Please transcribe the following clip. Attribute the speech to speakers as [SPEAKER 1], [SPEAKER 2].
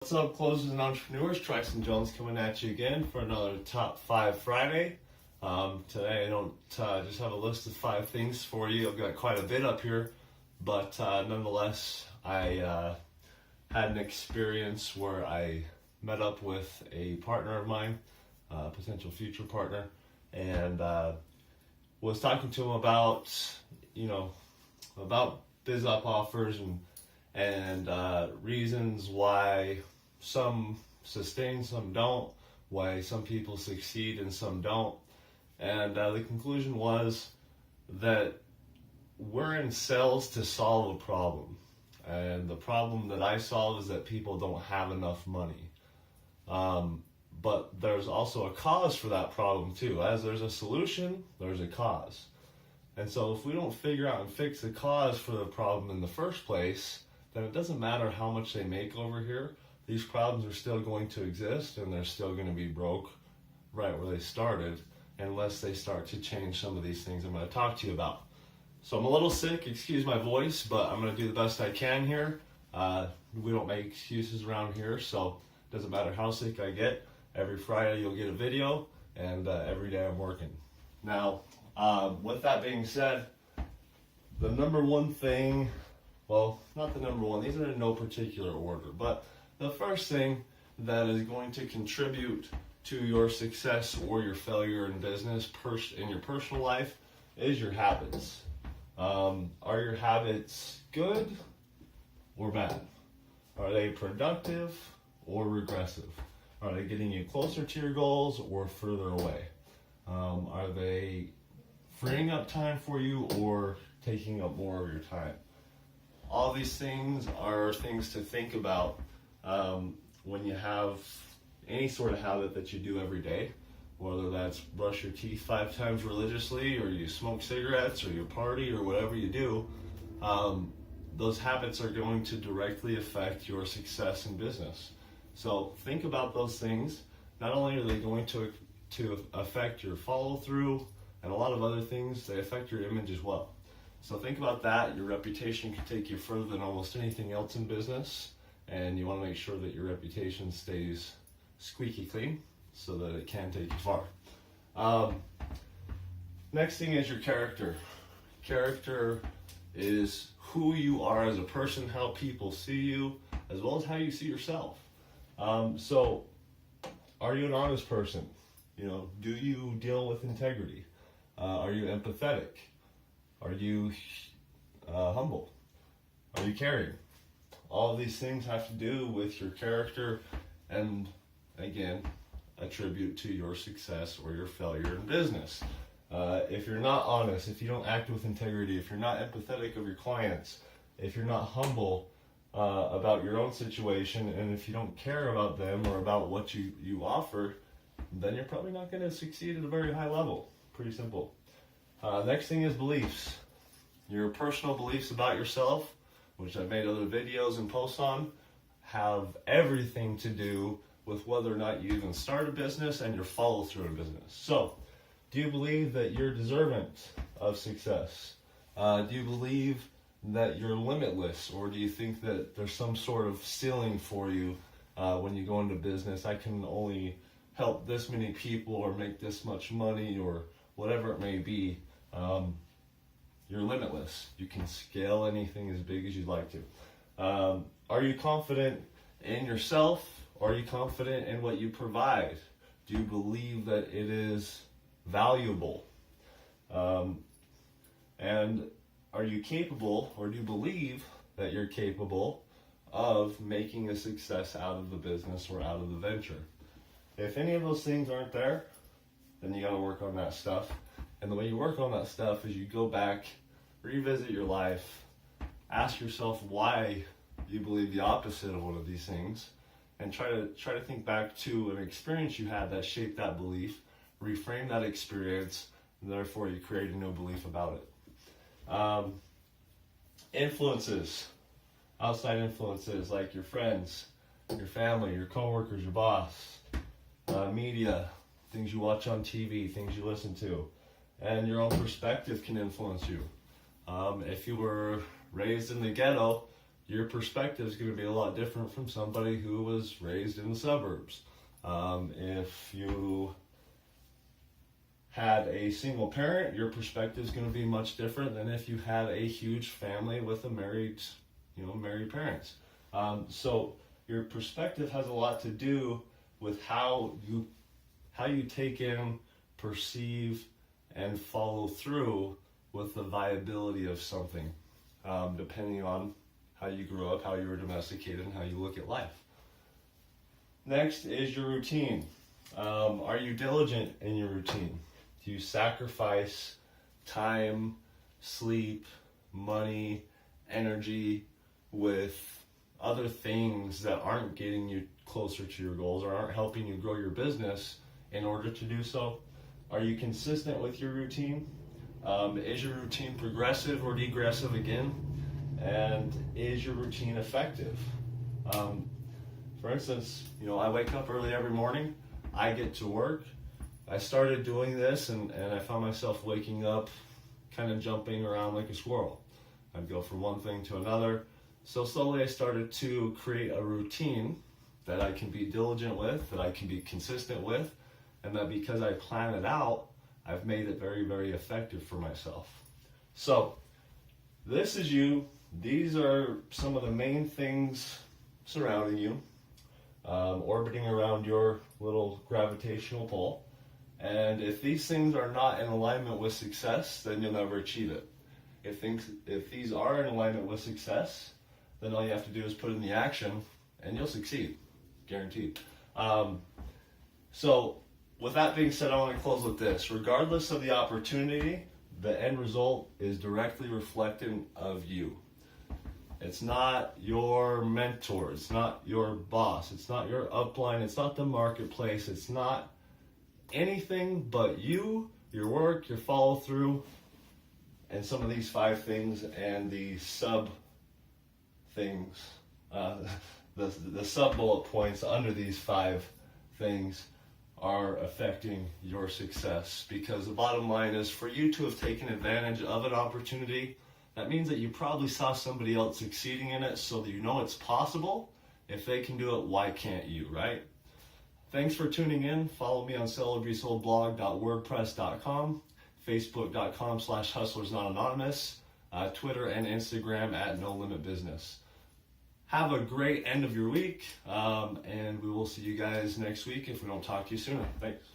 [SPEAKER 1] What's up, closers and entrepreneurs? Tristan Jones coming at you again for another Top 5 Friday. Today I don't just have a list of 5 things for you. I've got quite a bit up here, but nonetheless, I had an experience where I met up with a partner of mine, a potential future partner, and was talking to him about, about biz up offers and reasons why some sustain, some don't, why some people succeed and some don't. And the conclusion was that we're in sales to solve a problem. And the problem that I solve is that people don't have enough money. But there's also a cause for that problem too. As there's a solution, there's a cause. And so if we don't figure out and fix the cause for the problem in the first place, then it doesn't matter how much they make over here. These problems are still going to exist and they're still going to be broke right where they started unless they start to change some of these things I'm going to talk to you about. So I'm a little sick, excuse my voice, but I'm going to do the best I can here. We don't make excuses around here, so it doesn't matter how sick I get. Every Friday you'll get a video, and every day I'm working. Now, with that being said, the number one thing, well, not the number one, these are in no particular order, but the first thing that is going to contribute to your success or your failure in business, in your personal life, is your habits. Are your habits good or bad? Are they productive or regressive? Are they getting you closer to your goals or further away? Are they freeing up time for you or taking up more of your time? All these things are things to think about when you have any sort of habit that you do every day, whether that's brush your teeth 5 times religiously, or you smoke cigarettes, or you party, or whatever you do. Those habits are going to directly affect your success in business. So think about those things. Not only are they going to affect your follow through and a lot of other things, they affect your image as well. So think about that. Your reputation can take you further than almost anything else in business, and you want to make sure that your reputation stays squeaky clean so that it can take you far. Next thing is your character. Character is who you are as a person, how people see you, as well as how you see yourself. So are you an honest person? Do you deal with integrity? Are you empathetic? Are you humble? Are you caring? All of these things have to do with your character and, again, attribute to your success or your failure in business. If you're not honest, if you don't act with integrity, if you're not empathetic of your clients, if you're not humble about your own situation, and if you don't care about them or about what you offer, then you're probably not going to succeed at a very high level. Pretty simple. Next thing is beliefs. Your personal beliefs about yourself, which I've made other videos and posts on, have everything to do with whether or not you even start a business and your follow through in business. So, do you believe that you're deserving of success? Do you believe that you're limitless, or do you think that there's some sort of ceiling for you when you go into business? I can only help this many people or make this much money or whatever it may be. You're limitless. You can scale anything as big as you'd like to. Are you confident in yourself? Are you confident in what you provide? Do you believe that it is valuable? And are you capable, or do you believe that you're capable of making a success out of the business or out of the venture? If any of those things aren't there, then you got to work on that stuff. And the way you work on that stuff is you go back, revisit your life, ask yourself why you believe the opposite of one of these things, and try to think back to an experience you had that shaped that belief, reframe that experience, and therefore you create a new belief about it. Influences, outside influences like your friends, your family, your coworkers, your boss, media, things you watch on TV, things you listen to, and your own perspective can influence you. If you were raised in the ghetto, your perspective is going to be a lot different from somebody who was raised in the suburbs. If you had a single parent, your perspective is going to be much different than if you had a huge family with a married parents. So your perspective has a lot to do with how you take in, perceive, and follow through with the viability of something, depending on how you grew up, how you were domesticated, and how you look at life. Next is your routine. Are you diligent in your routine? Do you sacrifice time, sleep, money, energy with other things that aren't getting you closer to your goals or aren't helping you grow your business in order to do so? Are you consistent with your routine? Is your routine progressive or degressive again? And is your routine effective? For instance, I wake up early every morning, I get to work. I started doing this and I found myself waking up kind of jumping around like a squirrel. I'd go from one thing to another. So slowly I started to create a routine that I can be diligent with, that I can be consistent with, and that because I plan it out, I've made it very, very effective for myself. So this is you. These are some of the main things surrounding you, orbiting around your little gravitational pull. And if these things are not in alignment with success, then you'll never achieve it. If these are in alignment with success, then all you have to do is put in the action and you'll succeed, guaranteed. So with that being said, I want to close with this. Regardless of the opportunity, the end result is directly reflective of you. It's not your mentor, it's not your boss, it's not your upline, it's not the marketplace, it's not anything but you, your work, your follow through, and some of these 5 things and the sub things, the sub bullet points under these 5 things are affecting your success. Because the bottom line is, for you to have taken advantage of an opportunity, that means that you probably saw somebody else succeeding in it, so that you know it's possible. If they can do it, why can't you, right? Thanks for tuning in. Follow me on celebratesoldblog.wordpress.com, facebook.com/hustlersnotanonymous, Twitter and Instagram @NoLimitBusiness. Have a great end of your week, and we will see you guys next week if we don't talk to you sooner. Thanks.